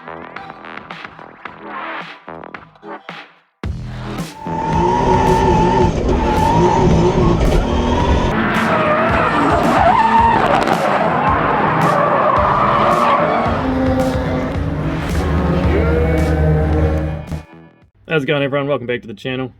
How's it going, everyone? Welcome back to the channel.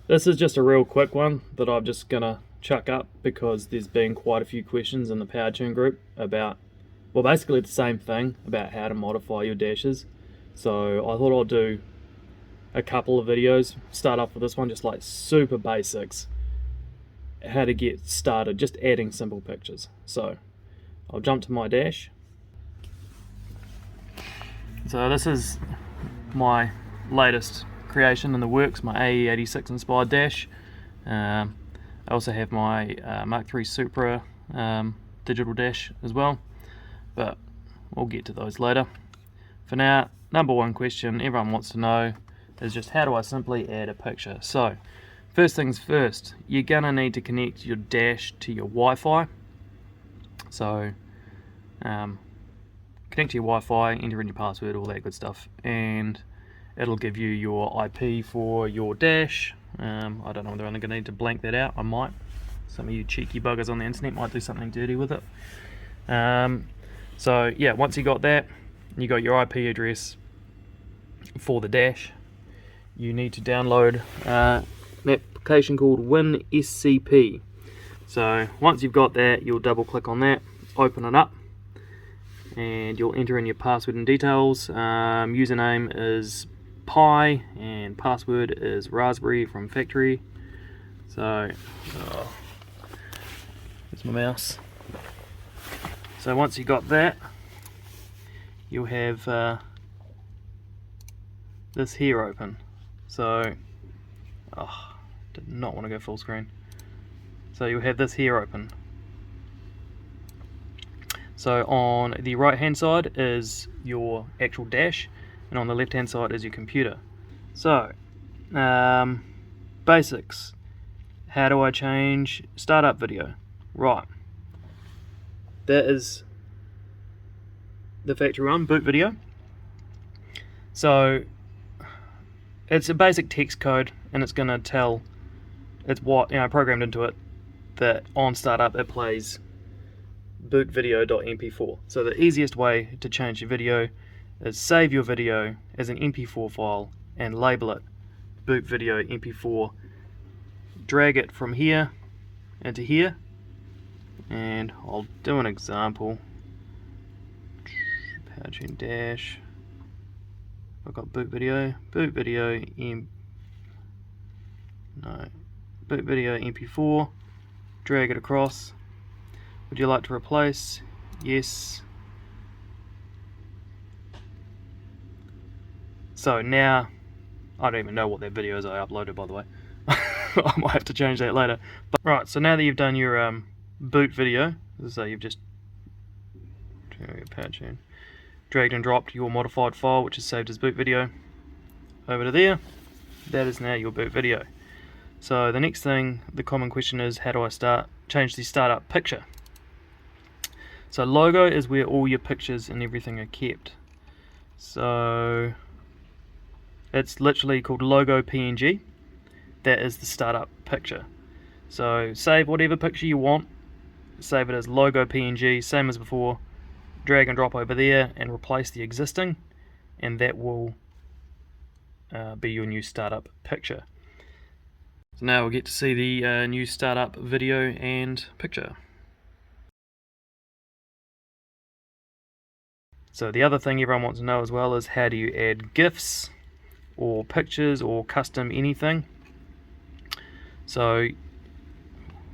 This is just a real quick one that I'm just gonna chuck up because there's been quite a few questions in the Powertune group about, well, basically the same thing about how to modify your dashes. So I thought I'd do a couple of videos. Start off with this one, just like super basics, how to get started, just adding simple pictures. So I'll jump to my dash. So this is my latest creation in the works, my AE86 inspired dash. I also have my Mark III Supra digital dash as well, but we'll get to those later. For now, number one question everyone wants to know is just how do I simply add a picture. So first things first, you're gonna need to connect your dash to your Wi-Fi. So connect to your Wi-Fi, enter in your password, all that good stuff, and it'll give you your IP for your dash. I don't know whether I'm going to need to blank that out. I might. Some of you cheeky buggers on the internet might do something dirty with it. So yeah, once you got that, you got your IP address for the dash, you need to download an application called WinSCP. So once you've got that, you'll double click on that, open it up, and you'll enter in your password and details. Username is Pi and password is Raspberry from factory. So there's my mouse. So once you got that, you'll have this here open. So did not want to go full screen. So you'll have this here open. So on the right hand side is your actual dash, and on the left hand side is your computer. So basics, how do I change startup video? Right, that is the factory one, boot video. So it's a basic text code, and it's going to tell, it's what, programmed into it, that on startup it plays bootvideo.mp4. So the easiest way to change your video is save your video as an mp4 file and label it boot video mp4. Drag it from here into here, and I'll do an example. Powertune Dash. I've got boot video mp4. Drag it across. Would you like to replace? Yes. So now, I don't even know what that video is I uploaded, by the way. I might have to change that later. But, right, so now that you've done your boot video, so you've just dragged and dropped your modified file, which is saved as boot video, over to there. That is now your boot video. So the next thing, the common question is, how do I change the startup picture? So logo is where all your pictures and everything are kept. So it's literally called logo PNG. That is the startup picture. So save whatever picture you want, save it as logo PNG, same as before, drag and drop over there and replace the existing, and that will be your new startup picture. So now we'll get to see the new startup video and picture. So the other thing everyone wants to know as well is, how do you add GIFs or pictures or custom anything? So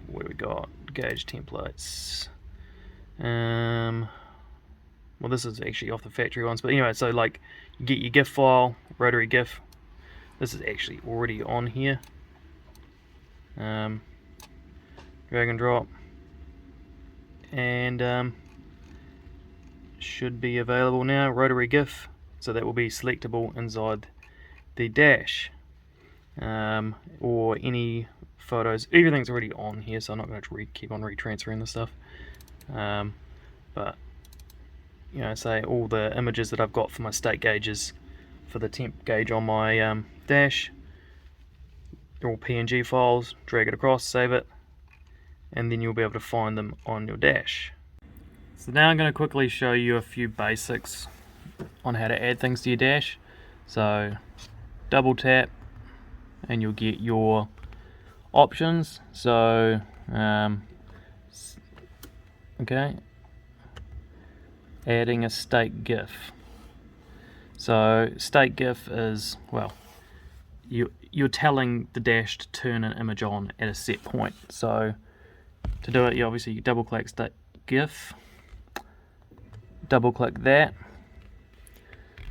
what do we got? Gauge templates. Well, this is actually off the factory ones, but anyway, so like you get your GIF file, rotary GIF. This is actually already on here. Drag and drop, and should be available now, rotary GIF, so that will be selectable inside the dash, or any photos. Everything's already on here, so I'm not going to keep on retransferring the stuff, but you know, say all the images that I've got for my state gauges for the temp gauge on my dash. They're all PNG files. Drag it across, save it, and then you'll be able to find them on your dash. So now I'm going to quickly show you a few basics on how to add things to your dash. So double tap and you'll get your options. So okay, adding a state GIF. So state GIF is, well, you're telling the dash to turn an image on at a set point. So to do it, you obviously double click state GIF, double click that.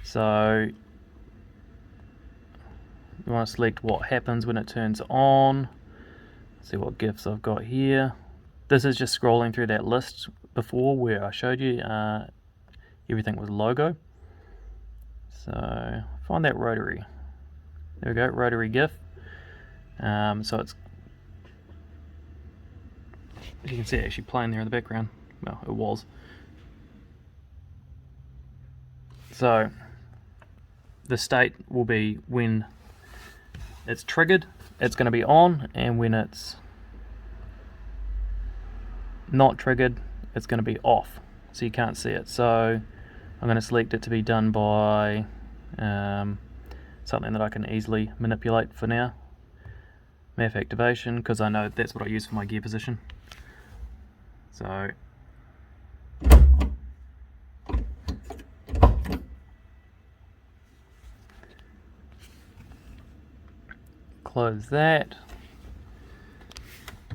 So you want to select what happens when it turns on. Let's see what GIFs I've got here. This is just scrolling through that list before where I showed you everything was logo. So find that rotary. There we go, rotary GIF. So it's, as you can see, actually playing there in the background. Well, it was. So the state will be when it's triggered, it's going to be on, and when it's not triggered, it's going to be off, so you can't see it. So I'm going to select it to be done by something that I can easily manipulate for now. MAF activation, because I know that's what I use for my gear position. So close that.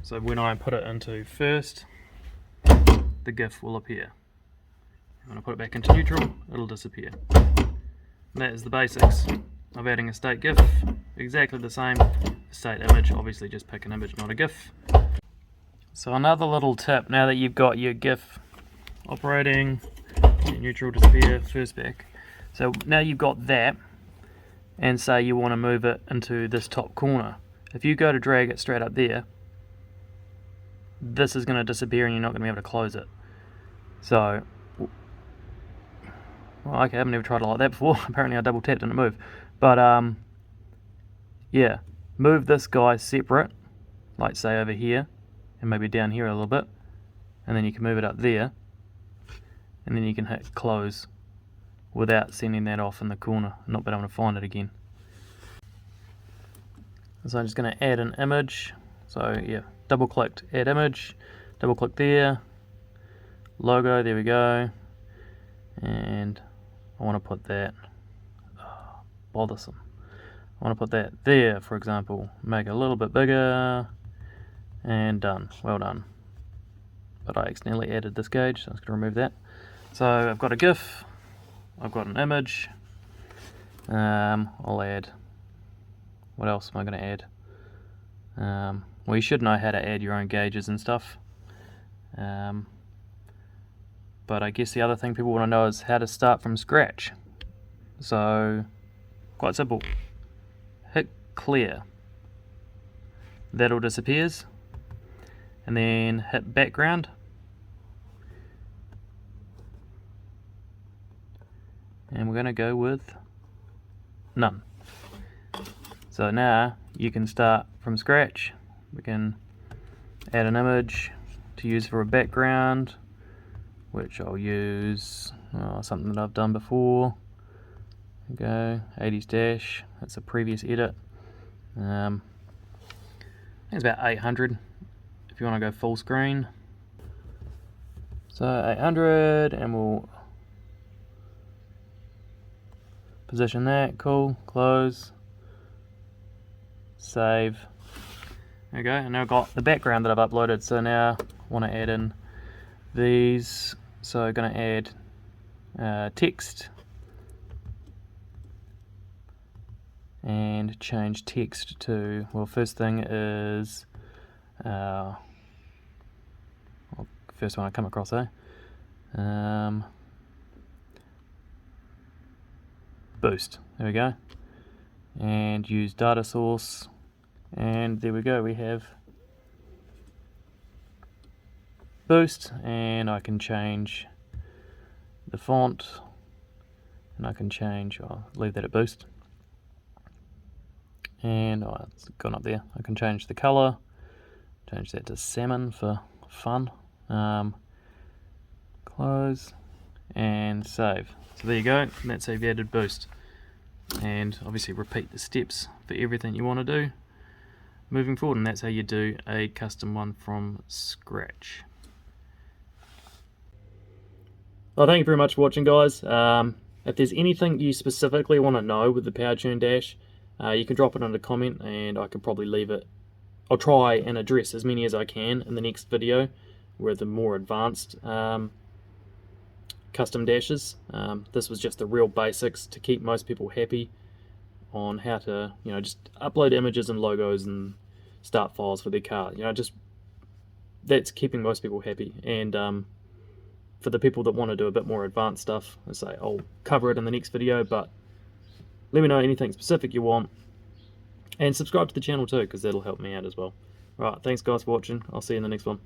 So when I put it into first, the GIF will appear. When I put it back into neutral, it'll disappear. And that is the basics of adding a state GIF. Exactly the same. State image, obviously just pick an image, not a GIF. So another little tip, now that you've got your GIF operating, neutral, disappear, first back. So now you've got that, and say you want to move it into this top corner. If you go to drag it straight up there, this is going to disappear and you're not going to be able to close it. So, well, okay, I've never tried it like that before. Apparently I double tapped and it moved. But yeah, move this guy separate, like say over here, and maybe down here a little bit, and then you can move it up there, and then you can hit close without sending that off in the corner and not being able to find it again. So I'm just going to add an image. So yeah, double clicked, add image, double click there, logo, there we go, and I want to put that, bothersome, I want to put that there, for example, make it a little bit bigger, and done, well done. But I accidentally added this gauge, so I'm just going to remove that. So I've got a GIF, I've got an image, I'll add, what else am I going to add? Well, you should know how to add your own gauges and stuff. But I guess the other thing people want to know is how to start from scratch. So, quite simple. Hit clear. That all disappears. And then hit background. And we're going to go with none. So now you can start from scratch. We can add an image to use for a background, which I'll use something that I've done before. There we go, 80s dash, that's a previous edit. I think it's about 800 if you want to go full screen. So 800, and we'll position that, cool, close, save. There we go, and now I've got the background that I've uploaded. So now I want to add in these. So I'm going to add text and change text to, well, first thing is first one I come across, boost. There we go, and use data source. And there we go, we have boost, and I can change the font, and I can change, I'll leave that at boost, and it's gone up there. I can change the color, change that to salmon for fun, close and save. So there you go, and that's how you've added boost. And obviously repeat the steps for everything you want to do moving forward, and that's how you do a custom one from scratch. Well, thank you very much for watching, guys. If there's anything you specifically want to know with the Powertune Dash, you can drop it in a comment and I can probably leave it. I'll try and address as many as I can in the next video with the more advanced custom dashes. This was just the real basics to keep most people happy on how to, just upload images and logos and start files for their car. Just that's keeping most people happy. And for the people that want to do a bit more advanced stuff, I say I'll cover it in the next video, but let me know anything specific you want, and subscribe to the channel too, because that'll help me out as well. Alright, thanks guys for watching. I'll see you in the next one.